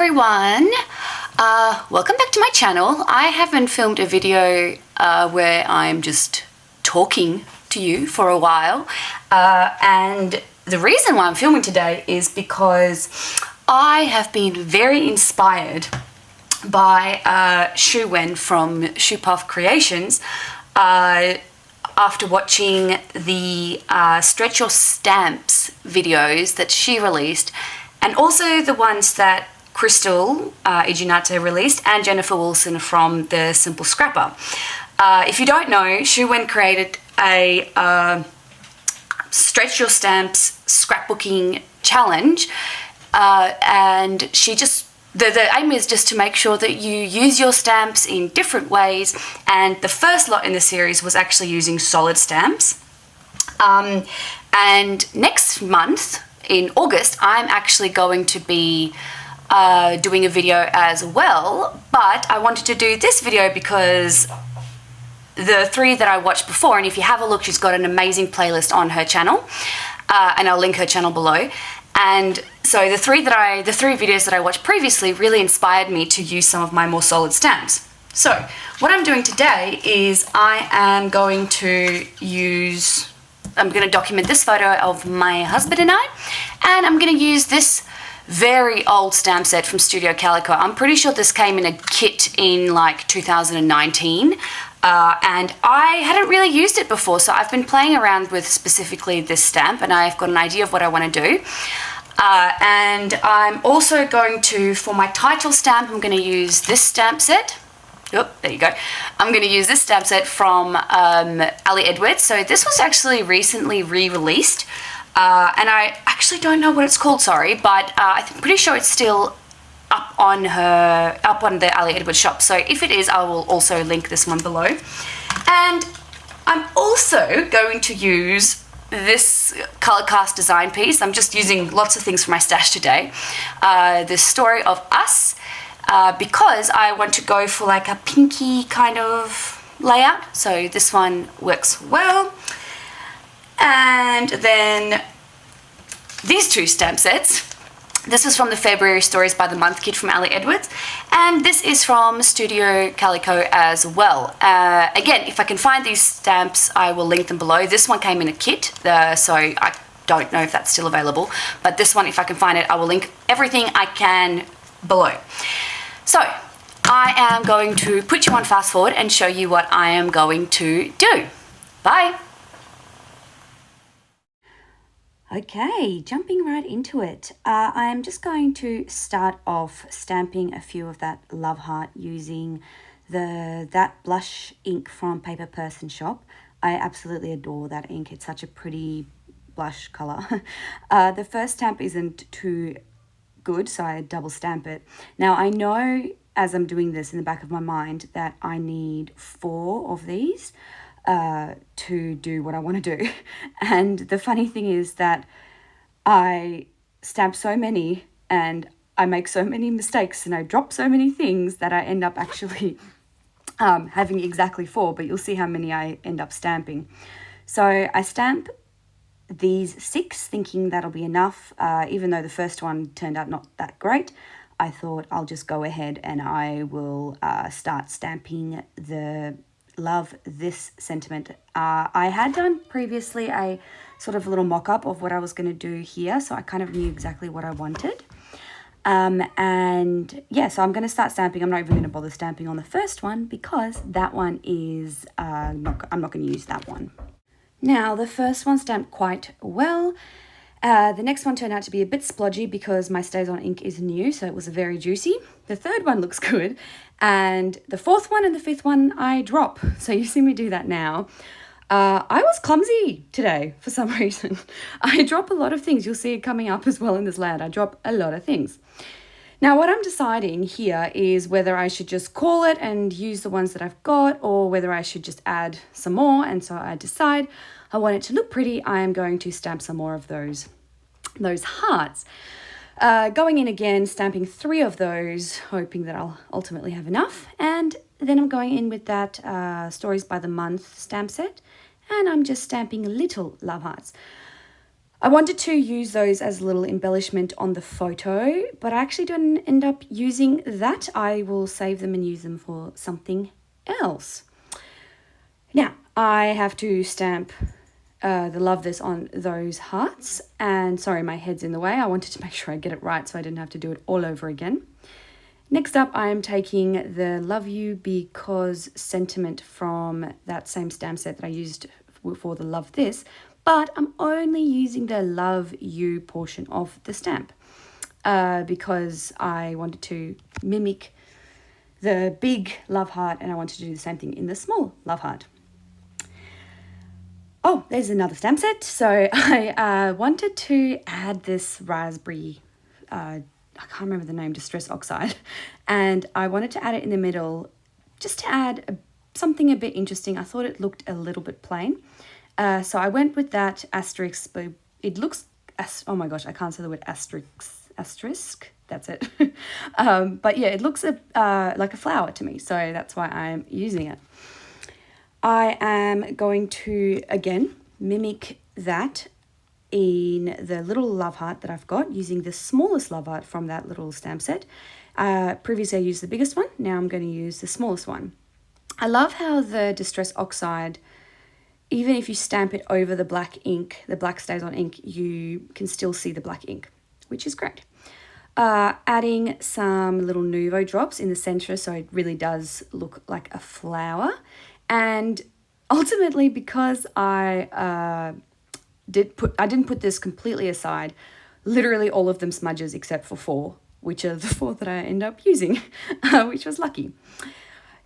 everyone, welcome back to my channel. I haven't filmed a video where I'm just talking to you for a while, and the reason why I'm filming today is because I have been very inspired by Choux from Choux Creations after watching the Stretch Your Stamps videos that she released, and also the ones that Crystal Ijinate released and Jennifer Wilson from the Simple Scrapper. If you don't know, Choux created a Stretch Your Stamps scrapbooking challenge, and she just the aim is just to make sure that you use your stamps in different ways, and the first lot in the series was actually using solid stamps. And next month in August I'm actually going to be doing a video as well, but I wanted to do this video because the three that I watched before, and if you have a look, she's got an amazing playlist on her channel, and I'll link her channel below. And so the three videos that I watched previously really inspired me to use some of my more solid stamps. So what I'm doing today is I'm going to document this photo of my husband and I'm going to use this very old stamp set from Studio Calico. I'm pretty sure this came in a kit in like 2019, and I hadn't really used it before, so I've been playing around with specifically this stamp, and I've got an idea of what I want to do. And I'm also going to, for my title stamp, I'm going to use this stamp set. Oh, there you go. I'm going to use this stamp set from Ali Edwards. So this was actually recently re-released, and I actually don't know what it's called, sorry, but I'm pretty sure it's still up on the Ali Edwards shop. So if it is, I will also link this one below. And I'm also going to use this color cast design piece. I'm just using lots of things from my stash today. The Story of Us, because I want to go for like a pinky kind of layout. So this one works well. And then these two stamp sets. This is from the February Stories by the Month kit from Ali Edwards, and this is from Studio Calico as well. Again, if I can find these stamps, I will link them below. This one came in a kit, so I don't know if that's still available, but this one, if I can find it, I will link everything I can below. So I am going to put you on fast forward and show you what I am going to do. Bye. Okay, jumping right into it. I'm just going to start off stamping a few of that love heart using that blush ink from Paper Person Shop. I absolutely adore that ink. It's such a pretty blush color. The first stamp isn't too good, so I double stamp it. Now I know as I'm doing this in the back of my mind that I need 4 of these to do what I want to do. And the funny thing is that I stamp so many and I make so many mistakes and I drop so many things that I end up actually having exactly 4, but you'll see how many I end up stamping. So I stamp these 6 thinking that'll be enough, even though the first one turned out not that great. I thought I'll just go ahead and I will start stamping the Love This Sentiment. I had done previously a sort of little mock-up of what I was going to do here, so I kind of knew exactly what I wanted. And yeah, so I'm going to start stamping. I'm not even going to bother stamping on the first one because that one is, I'm not going to use that one. Now, the first one stamped quite well. The next one turned out to be a bit splodgy because my Stays On ink is new, so it was very juicy. The third one looks good, and the fourth one and the fifth one I drop. So you see me do that now. I was clumsy today for some reason. I drop a lot of things. You'll see it coming up as well in this layout. I drop a lot of things. Now what I'm deciding here is whether I should just call it and use the ones that I've got, or whether I should just add some more. And so I decide I want it to look pretty. I am going to stamp some more of those hearts. Going in again, stamping 3 of those, hoping that I'll ultimately have enough. And then I'm going in with that Stories by the Month stamp set, and I'm just stamping little love hearts. I wanted to use those as a little embellishment on the photo, but I actually didn't end up using that. I will save them and use them for something else. Now, I have to stamp the love this on those hearts. And sorry, my head's in the way. I wanted to make sure I get it right so I didn't have to do it all over again. Next up, I am taking the Love You Because sentiment from that same stamp set that I used for the Love This, but I'm only using the Love You portion of the stamp because I wanted to mimic the big love heart and I wanted to do the same thing in the small love heart. Oh, there's another stamp set. So I wanted to add this raspberry, I can't remember the name, Distress Oxide. And I wanted to add it in the middle just to add something a bit interesting. I thought it looked a little bit plain. So I went with that asterisk, but it looks, oh my gosh, I can't say the word asterisk. That's it. But yeah, it looks like a flower to me. So that's why I'm using it. I am going to, again, mimic that in the little love heart that I've got using the smallest love heart from that little stamp set. Previously I used the biggest one, now I'm going to use the smallest one. I love how the Distress Oxide, even if you stamp it over the black ink, the black stays on ink, you can still see the black ink, which is great. Adding some little Nuvo drops in the center so it really does look like a flower. And ultimately, because I didn't put this completely aside, literally all of them smudges except for 4, which are the 4 that I end up using, which was lucky.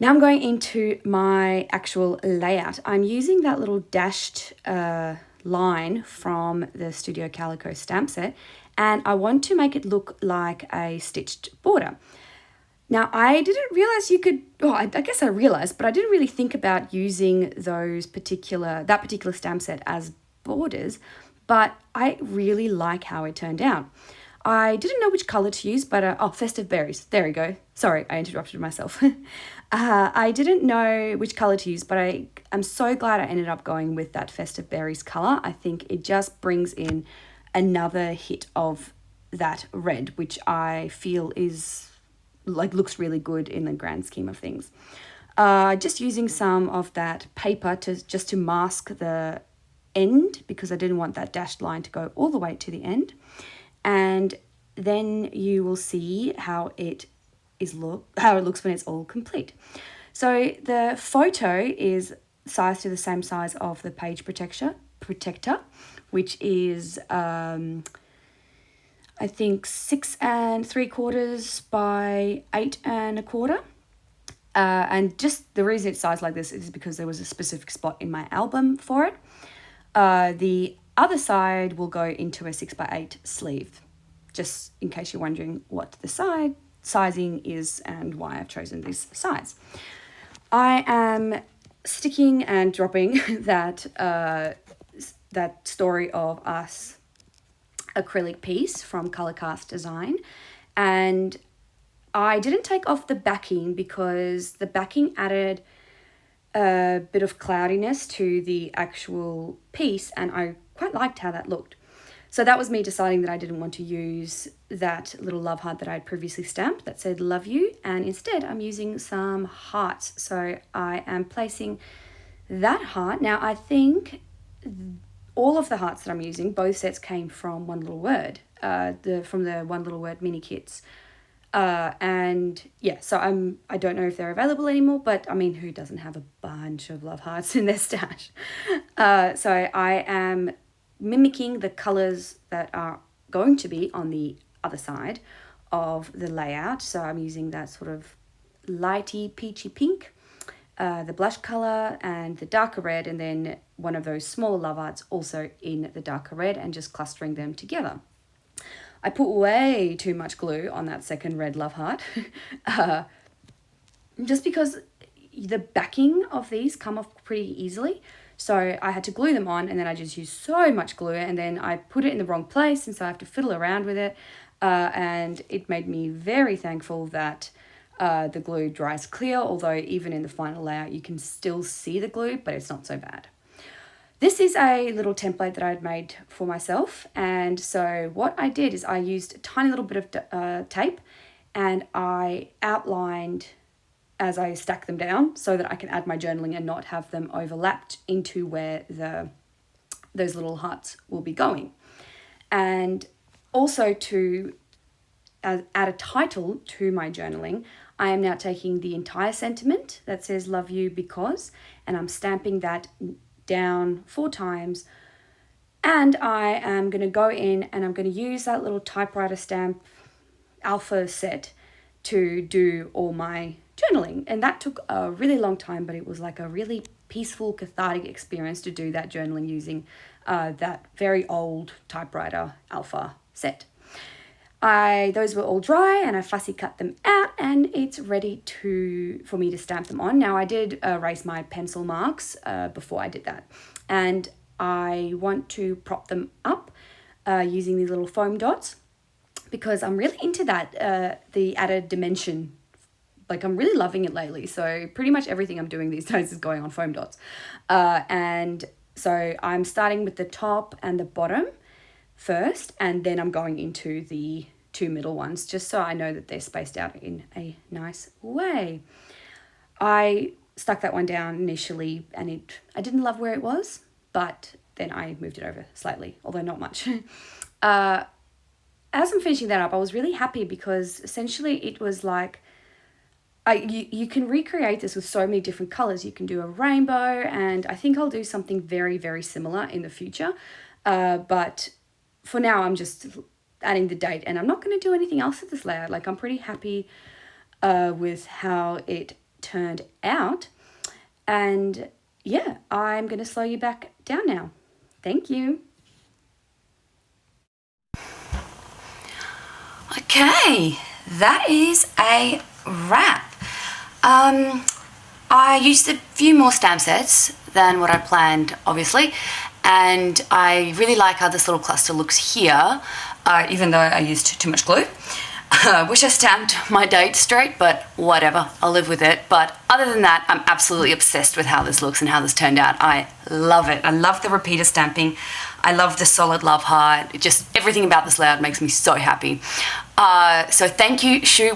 Now I'm going into my actual layout. I'm using that little dashed line from the Studio Calico stamp set, and I want to make it look like a stitched border. Now, I didn't realize you could, I guess I realized, but I didn't really think about using that particular stamp set as borders, but I really like how it turned out. I didn't know which color to use, but, Festive Berries, there we go. Sorry, I interrupted myself. I didn't know which color to use, but I'm so glad I ended up going with that Festive Berries color. I think it just brings in another hit of that red, which I feel is looks really good in the grand scheme of things. Just using some of that paper to mask the end because I didn't want that dashed line to go all the way to the end. And then you will see how it looks when it's all complete. So the photo is sized to the same size of the page protector, which is I think 6 3/4 by 8 1/4. And just the reason it's sized like this is because there was a specific spot in my album for it. The other side will go into a 6 by 8 sleeve, just in case you're wondering what the sizing is and why I've chosen this size. I am sticking and dropping that Story of Us acrylic piece from Colorcast Design, and I didn't take off the backing because the backing added a bit of cloudiness to the actual piece and I quite liked how that looked. So that was me deciding that I didn't want to use that little love heart that I had previously stamped that said love you, and instead I'm using some hearts. So I am placing that heart. Now I think all of the hearts that I'm using, both sets came from One Little Word, from the One Little Word mini kits. And yeah, so I don't know if they're available anymore, but I mean, who doesn't have a bunch of love hearts in their stash? So I am mimicking the colors that are going to be on the other side of the layout. So I'm using that sort of lighty peachy pink, the blush color and the darker red, and then one of those small love hearts also in the darker red, and just clustering them together. I put way too much glue on that second red love heart, just because the backing of these come off pretty easily. So I had to glue them on, and then I just used so much glue, and then I put it in the wrong place, and so I have to fiddle around with it. And it made me very thankful that the glue dries clear, although even in the final layout you can still see the glue, but it's not so bad. This is a little template that I had made for myself. And so what I did is I used a tiny little bit of tape and I outlined as I stack them down so that I can add my journaling and not have them overlapped into where those little hearts will be going. And also to add a title to my journaling, I am now taking the entire sentiment that says love you because, and I'm stamping that down 4 times. And I am going to go in and I'm going to use that little typewriter stamp alpha set to do all my journaling. And that took a really long time, but it was like a really peaceful, cathartic experience to do that journaling using that very old typewriter alpha set. Those were all dry and I fussy cut them out and it's ready for me to stamp them on. Now I did erase my pencil marks before I did that, and I want to prop them up using these little foam dots because I'm really into that, the added dimension. Like I'm really loving it lately. So pretty much everything I'm doing these days is going on foam dots. And so I'm starting with the top and the bottom first, and then I'm going into the 2 middle ones just so I know that they're spaced out in a nice way. I stuck that one down initially and I didn't love where it was, but then I moved it over slightly, although not much. As I'm finishing that up, I was really happy because essentially it was like, you can recreate this with so many different colors. You can do a rainbow, and I think I'll do something very, very similar in the future. But for now, I'm just adding the date, and I'm not going to do anything else with this layout. Like, I'm pretty happy with how it turned out. And yeah, I'm going to slow you back down now. Thank you. Okay, that is a wrap. I used a few more stamp sets than what I planned, obviously, and I really like how this little cluster looks here, even though I used too much glue. Wish I stamped my date straight, but whatever, I'll live with it. But other than that, I'm absolutely obsessed with how this looks and how this turned out. I love it. I love the repeater stamping. I love the solid love heart. Just everything about this layout makes me so happy. So thank you, Choux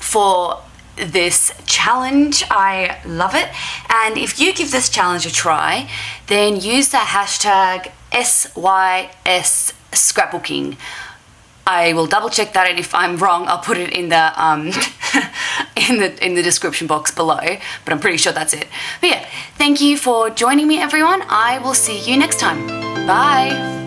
for this challenge. I love it. And if you give this challenge a try, then use the hashtag SYS scrapbooking. I will double check that, and if I'm wrong, I'll put it in the in the description box below, but I'm pretty sure that's it. But yeah, thank you for joining me, everyone. I will see you next time. Bye.